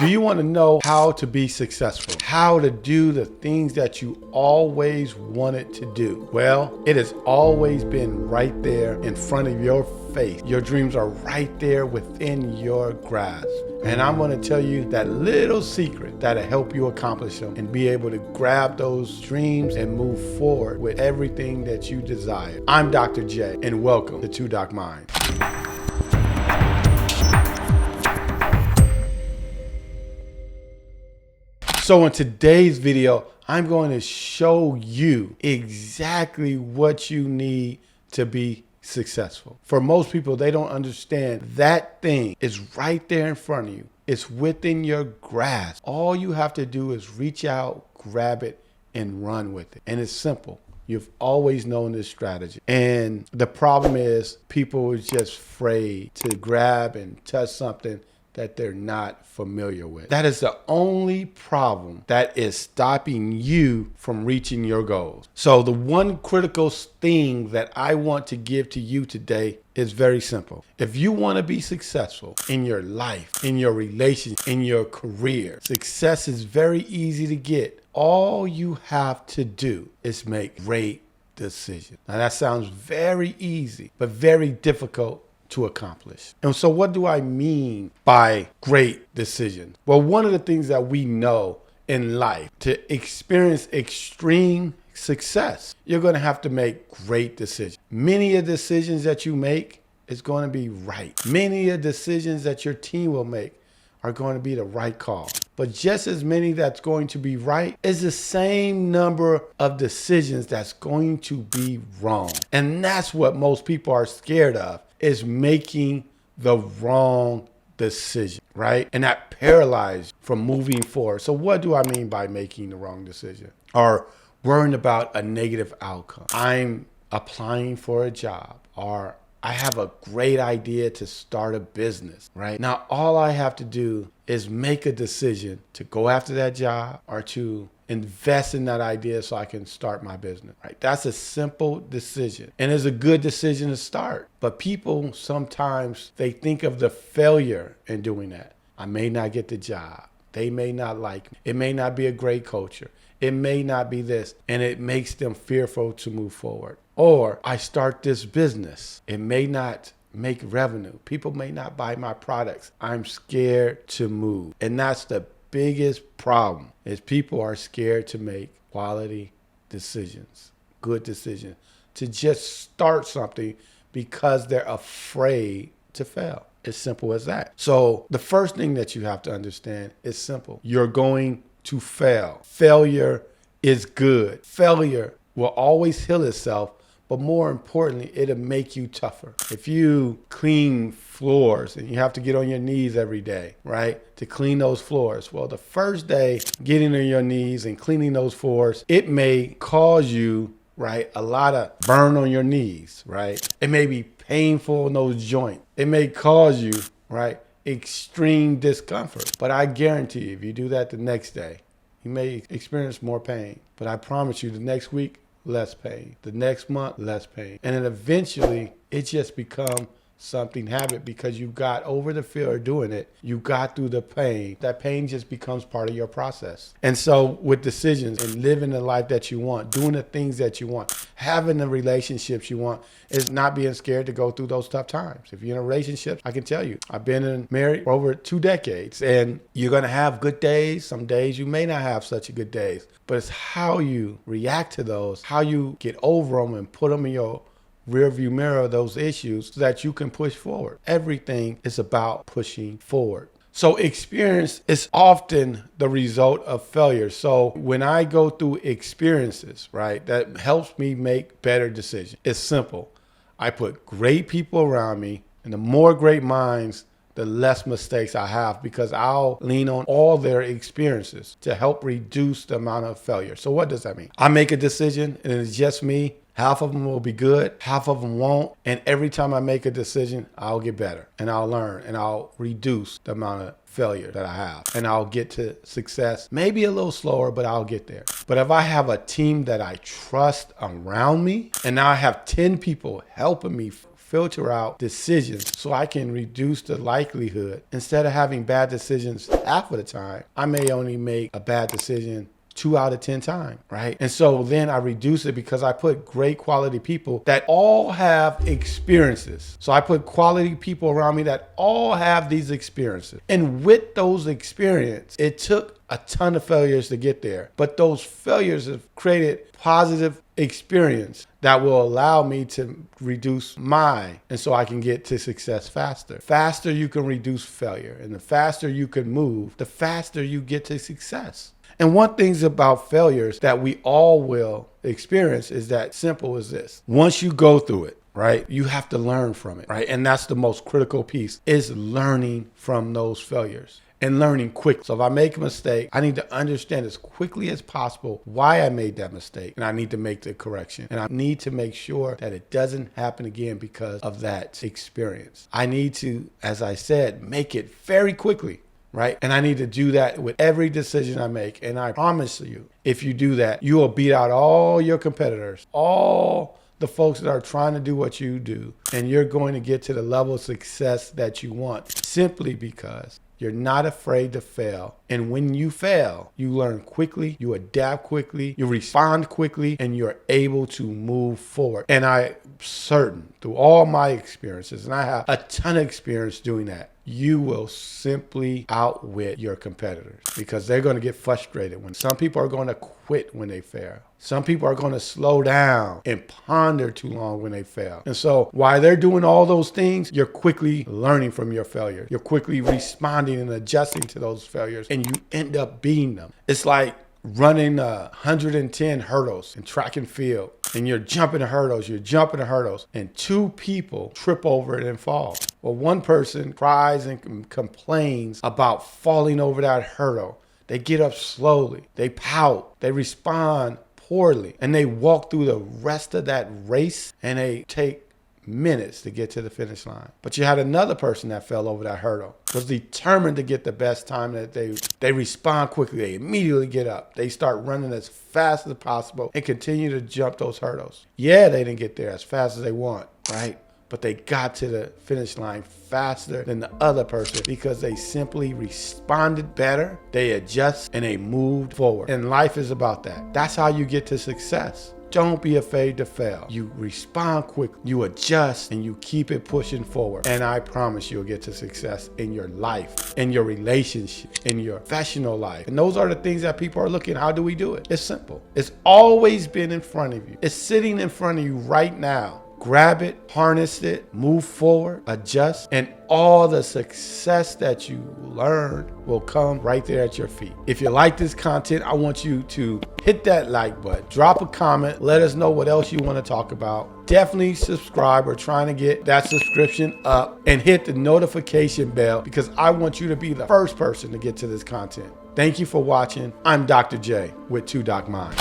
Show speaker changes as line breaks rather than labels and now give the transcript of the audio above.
Do you want to know how to be successful? How to do the things that you always wanted to do? Well, it has always been right there in front of your face. Your dreams are right there within your grasp. And I'm going to tell you that little secret that'll help you accomplish them and be able to grab those dreams and move forward with everything that you desire. I'm Dr. J, and welcome to Two Doc Mind. So in today's video, I'm going to show you exactly what you need to be successful. For most people, they don't understand that thing is right there in front of you. It's within your grasp. All you have to do is reach out, grab it, and run with it. And it's simple. You've always known this strategy. And the problem is people are just afraid to grab and touch something that they're not familiar with. That is the only problem that is stopping you from reaching your goals. So the one critical thing that I want to give to you today is very simple. If you want to be successful in your life, in your relationship, in your career, success is very easy to get. All you have to do is make great decisions. Now that sounds very easy, but very difficult to accomplish. And so what do I mean by great decisions? Well, one of the things that we know in life, to experience extreme success, you're going to have to make great decisions. Many of the decisions that you make is going to be right. Many of the decisions that your team will make are going to be the right call. But just as many that's going to be right is the same number of decisions that's going to be wrong. And that's what most people are scared of, is making the wrong decision, right? And that paralyzes from moving forward. So what do I mean by making the wrong decision? Or worrying about a negative outcome. I'm applying for a job, or I have a great idea to start a business, right? Now, all I have to do is make a decision to go after that job or to invest in that idea so I can start my business, right? That's a simple decision, and it's a good decision to start. But people sometimes, they think of the failure in doing that. I may not get the job. They may not like me. It may not be a great culture. It may not be this, and it makes them fearful to move forward. Or I start this business. It may not make revenue. People may not buy my products. I'm scared to move. And that's the biggest problem, is people are scared to make quality decisions, good decisions, to just start something because they're afraid to fail. As simple as that. So the first thing that you have to understand is simple. You're going to fail. Failure is good. Failure will always heal itself, but more importantly, it'll make you tougher. If you clean floors and you have to get on your knees every day, right, to clean those floors, well, the first day getting on your knees and cleaning those floors, it may cause you, right, a lot of burn on your knees, right? It may be painful in those joints. It may cause you, right, extreme discomfort. But I guarantee you, if you do that the next day, you may experience more pain. But I promise you, the next week, less pain. The next month, less pain. And then eventually, it just becomes something habit because you got over the fear of doing it. You got through the pain. That pain just becomes part of your process. And so with decisions and living the life that you want, doing the things that you want, having the relationships you want, is not being scared to go through those tough times. If you're in a relationship, I can tell you, I've been married for over 2 decades, and you're going to have good days. Some days you may not have such a good days, but it's how you react to those, how you get over them and put them in your rear view mirror, those issues, so that you can push forward. Everything is about pushing forward. So experience is often the result of failure. So when I go through experiences, right, that helps me make better decisions. It's simple. I put great people around me, and the more great minds, the less mistakes I have, because I'll lean on all their experiences to help reduce the amount of failure. So what does that mean? I make a decision and it's just me. Half of them will be good, half of them won't. And every time I make a decision, I'll get better and I'll learn and I'll reduce the amount of failure that I have. And I'll get to success, maybe a little slower, but I'll get there. But if I have a team that I trust around me, and now I have 10 people helping me filter out decisions so I can reduce the likelihood. Instead of having bad decisions half of the time, I may only make a bad decision 2 out of 10 times, right? And so then I reduce it because I put great quality people that all have experiences. So I put quality people around me that all have these experiences. And with those experiences, it took a ton of failures to get there. But those failures have created positive experience that will allow me to reduce mine. And so I can get to success faster. Faster you can reduce failure. And the faster you can move, the faster you get to success. And one thing about failures that we all will experience is that simple as this. Once you go through it, right, you have to learn from it, right? And that's the most critical piece, is learning from those failures and learning quick. So if I make a mistake, I need to understand as quickly as possible why I made that mistake. And I need to make the correction. And I need to make sure that it doesn't happen again because of that experience. I need to, as I said, make it very quickly. Right? And I need to do that with every decision I make. And I promise you, if you do that, you will beat out all your competitors, all the folks that are trying to do what you do. And you're going to get to the level of success that you want simply because you're not afraid to fail. And when you fail, you learn quickly, you adapt quickly, you respond quickly, and you're able to move forward. And I'm certain through all my experiences, and I have a ton of experience doing that, you will simply outwit your competitors because they're going to get frustrated. When some people are going to quit when they fail. Some people are going to slow down and ponder too long when they fail. And so while they're doing all those things, you're quickly learning from your failure. You're quickly responding and adjusting to those failures, and you end up beating them. It's like running 110 hurdles in track and field, and you're jumping the hurdles, and 2 people trip over it and fall. Well, one person cries and complains about falling over that hurdle. They get up slowly, they pout, they respond poorly, and they walk through the rest of that race, and they take minutes to get to the finish line. But you had another person that fell over that hurdle, was determined to get the best time. That they respond quickly, they immediately get up, they start running as fast as possible and continue to jump those hurdles. Yeah, they didn't get there as fast as they want, right? But they got to the finish line faster than the other person because they simply responded better, they adjust, and they moved forward. And life is about that. That's how you get to success. Don't be afraid to fail. You respond quick, you adjust, and you keep it pushing forward. And I promise you'll get to success in your life, in your relationship, in your professional life. And those are the things that people are looking. How do we do it? It's simple. It's always been in front of you. It's sitting in front of you right now. Grab it, harness it, move forward, adjust, and all the success that you learn will come right there at your feet. If you like this content, I want you to hit that like button, drop a comment, let us know what else you want to talk about. Definitely subscribe. We're trying to get that subscription up, and hit the notification bell because I want you to be the first person to get to this content. Thank you for watching. I'm Dr. J with 2 Doc Mind.